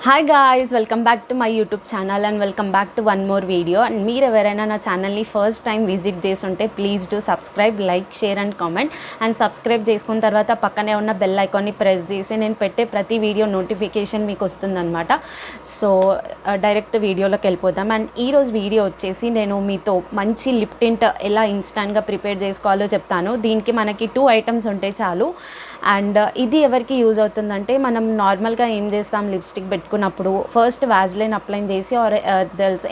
Hi guys, welcome back to my YouTube channel and welcome back to one more video. And మీరు ఎవరైనా నా ఛానల్ని first time visit చేసి ఉంటే please do subscribe, like, share and comment. And subscribe చేసుకున్న తర్వాత పక్కనే ఉన్న బెల్ ఐకాన్ని ప్రెస్ చేసి నేను పెట్టే ప్రతి వీడియో నోటిఫికేషన్ మీకు వస్తుందన్నమాట. సో డైరెక్ట్ వీడియోలోకి వెళ్ళిపోదాం. అండ్ ఈరోజు వీడియో వచ్చేసి నేను మీతో మంచి లిప్ టింట్ ఎలా ఇన్స్టాంట్గా ప్రిపేర్ చేసుకోవాలో చెప్తాను. దీనికి మనకి 2 ఐటమ్స్ ఉంటే చాలు. అండ్ ఇది ఎవరికి యూజ్ అవుతుందంటే, మనం నార్మల్గా ఏం చేస్తాం, లిప్స్టిక్ పెట్టుకున్నప్పుడు ఫస్ట్ వాజ్లైన్ అప్లై చేసి or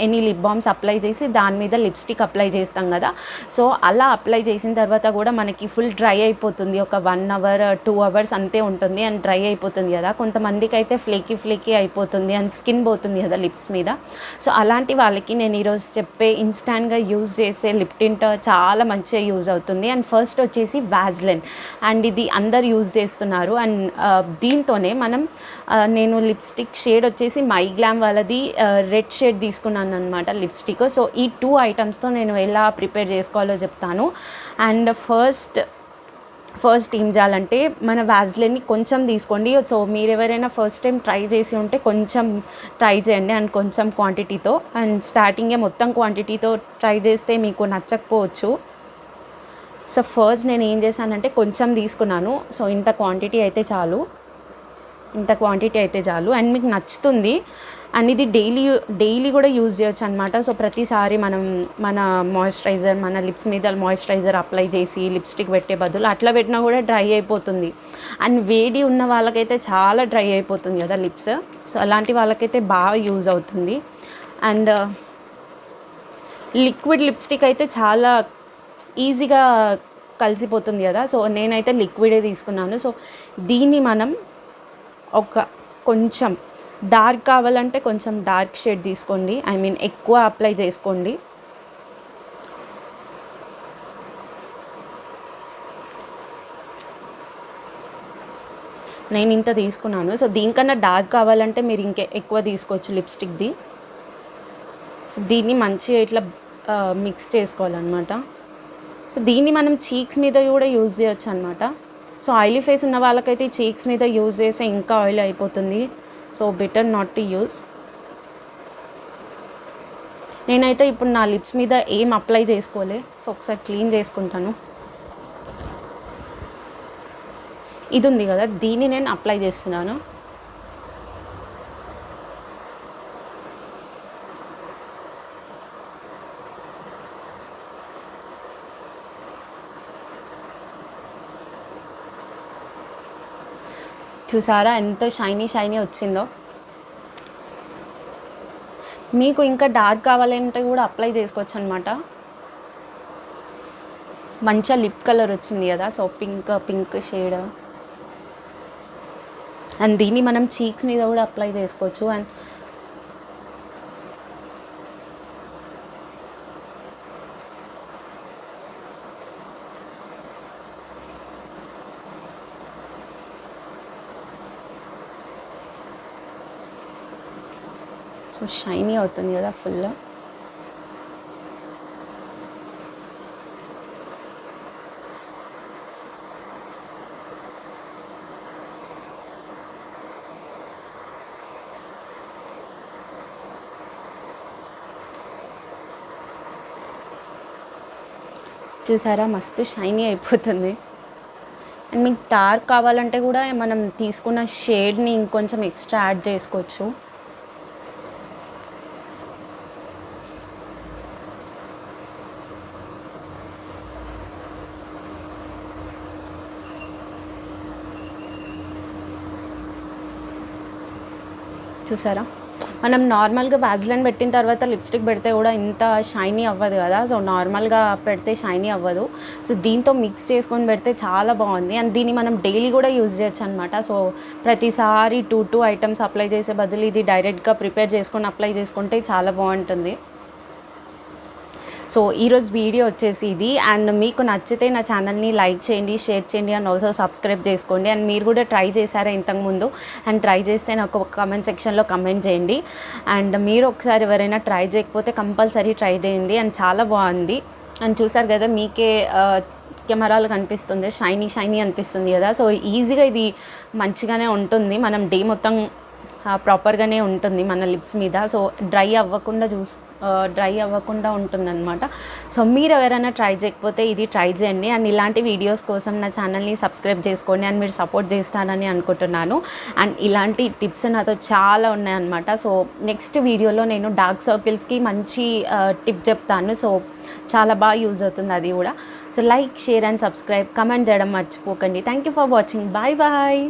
any lip balms apply చేసి దాని మీద లిప్స్టిక్ అప్లై చేస్తాం కదా. సో అలా అప్లై చేసిన తర్వాత కూడా మనకి ఫుల్ డ్రై అయిపోతుంది. ఒక 1 అవర్ 2 అవర్స్ అంతే ఉంటుంది అండ్ డ్రై అయిపోతుంది కదా. కొంతమందికి అయితే ఫ్లేకీ అయిపోతుంది అండ్ స్కిన్ పోతుంది కదా లిప్స్ మీద. సో అలాంటి వాళ్ళకి నేను ఈరోజు చెప్పే ఇన్స్టాంట్గా యూజ్ చేసే లిప్ టింట్ చాలా మంచిగా యూజ్ అవుతుంది. అండ్ ఫస్ట్ వచ్చేసి వాజ్లైన్. అండ్ ఇది అందరు యూజ్ చేస్తున్నారు. అండ్ దీంతోనే నేను లిప్స్టిక్ షేడ్ వచ్చేసి మై గ్లామ్ వాళ్ళది రెడ్ షేడ్ తీసుకున్నాను అనమాట లిప్స్టిక్. సో ఈ 2 ఐటమ్స్తో నేను ఎలా ప్రిపేర్ చేసుకోవాలో చెప్తాను. అండ్ ఫస్ట్ ఏం చేయాలంటే, మన వాజ్లైన్ని కొంచెం తీసుకోండి. సో మీరు ఎవరైనా ఫస్ట్ టైం ట్రై చేసి ఉంటే కొంచెం ట్రై చేయండి అండ్ కొంచెం క్వాంటిటీతో. అండ్ స్టార్టింగే మొత్తం క్వాంటిటీతో ట్రై చేస్తే మీకు నచ్చకపోవచ్చు. సో ఫస్ట్ నేను ఏం చేశానంటే కొంచెం తీసుకున్నాను. సో ఇంత క్వాంటిటీ అయితే చాలు అండ్ మీకు నచ్చుతుంది. అండ్ ఇది డైలీ కూడా యూజ్ చేయొచ్చు అనమాట. సో ప్రతిసారి మన మాయిశ్చరైజర్, మన లిప్స్ మీద మాయిశ్చరైజర్ అప్లై చేసి లిప్స్టిక్ పెట్టే బదులు అట్లా పెట్టినా కూడా డ్రై అయిపోతుంది. అండ్ వేడి ఉన్న వాళ్ళకైతే చాలా డ్రై అయిపోతుంది కదా లిప్స్. సో అలాంటి వాళ్ళకైతే బాగా యూజ్ అవుతుంది. అండ్ లిక్విడ్ లిప్స్టిక్ అయితే చాలా ఈజీగా కలిసిపోతుంది కదా. సో నేనైతే లిక్విడే తీసుకున్నాను. సో దీన్ని మనం కొంచెం డార్క్ కావాలంటే కొంచెం డార్క్ షేడ్ తీసుకోండి. ఎక్కువ అప్లై చేసుకోండి. నేను ఇంత తీసుకున్నాను. సో దీనికన్నా డార్క్ కావాలంటే మీరు ఎక్కువ తీసుకోవచ్చు లిప్స్టిక్ది. సో దీన్ని మంచిగా ఇట్లా మిక్స్ చేసుకోవాలన్నమాట. సో దీన్ని మనం చీక్స్ మీద కూడా యూజ్ చేయొచ్చు అనమాట. సో ఆయిలీ ఫేస్ ఉన్న వాళ్ళకైతే చీక్స్ మీద యూజ్ చేస్తే ఇంకా ఆయిల్ అయిపోతుంది. So better not to use. నేనైతే ఇప్పుడు నా లిప్స్ మీద ఏం అప్లై చేసుకోలే. సో ఒకసారి క్లీన్ చేసుకుంటాను. ఇది ఉంది కదా, దీన్ని నేను అప్లై చేస్తున్నాను. చూసారా ఎంత షైనీ వచ్చిందో. మీకు ఇంకా డార్క్ కావాలంటే కూడా అప్లై చేసుకోవచ్చు అనమాట. మంచిగా లిప్ కలర్ వచ్చింది కదా. So pink shade. అండ్ దీన్ని మనం చీక్స్ మీద కూడా అప్లై చేసుకోవచ్చు. అండ్ సో షైనీ అవుతుంది కదా ఫుల్. చూసారా మస్తు షైనీ అయిపోతుంది. అండ్ మీకు డార్క్ కావాలంటే కూడా మనం తీసుకున్న షేడ్ని ఇంకొంచెం ఎక్స్ట్రా యాడ్ చేసుకోవచ్చు. చూసారా, మనం నార్మల్గా వాజ్లైన్ పెట్టిన తర్వాత లిప్స్టిక్ పెడితే కూడా ఇంత షైనీ అవ్వదు కదా. సో నార్మల్గా పెడితే షైనీ అవ్వదు. సో దీంతో మిక్స్ చేసుకొని పెడితే చాలా బాగుంది. అండ్ దీన్ని మనం డైలీ కూడా యూజ్ చేయొచ్చు అనమాట. సో ప్రతిసారి 2 ఐటమ్స్ అప్లై చేసే బదులు ఇది డైరెక్ట్గా ప్రిపేర్ చేసుకొని అప్లై చేసుకుంటే చాలా బాగుంటుంది. సో ఈరోజు వీడియో వచ్చేసి ఇది. అండ్ మీకు నచ్చితే నా ఛానల్ని లైక్ చేయండి, షేర్ చేయండి అండ్ ఆల్సో సబ్స్క్రైబ్ చేసుకోండి. అండ్ మీరు కూడా ట్రై చేశారా ఇంతకుముందు? అండ్ ట్రై చేస్తే నాకు ఒక కామెంట్ సెక్షన్లో కామెంట్ చేయండి. అండ్ మీరు ఒకసారి ఎవరైనా ట్రై చేయకపోతే కంపల్సరీ ట్రై చేయండి. అండ్ చాలా బాగుంది. అండ్ చూసారు కదా, మీకే కెమెరాలో కనిపిస్తుంది, షైనీ అనిపిస్తుంది కదా. సో ఈజీగా ఇది మంచిగానే ఉంటుంది. మనం డే మొత్తం ప్రాపర్గానే ఉంటుంది మన లిప్స్ మీద. సో డ్రై అవ్వకుండా ఉంటుందన్నమాట. సో మీరు ఎవరైనా ట్రై చేయకపోతే ఇది ట్రై చేయండి. అండ్ ఇలాంటి వీడియోస్ కోసం నా ఛానల్ని సబ్స్క్రైబ్ చేసుకోండి అండ్ మీరు సపోర్ట్ చేస్తారని అనుకుంటున్నాను. అండ్ ఇలాంటి టిప్స్ నాతో చాలా ఉన్నాయన్నమాట. సో నెక్స్ట్ వీడియోలో నేను డార్క్ సర్కిల్స్కి మంచి టిప్ చెప్తాను. సో చాలా బాగా యూజ్ అవుతుంది అది కూడా. So like, share and subscribe, comment చేయడం మర్చిపోకండి. Thank you for watching. Bye bye.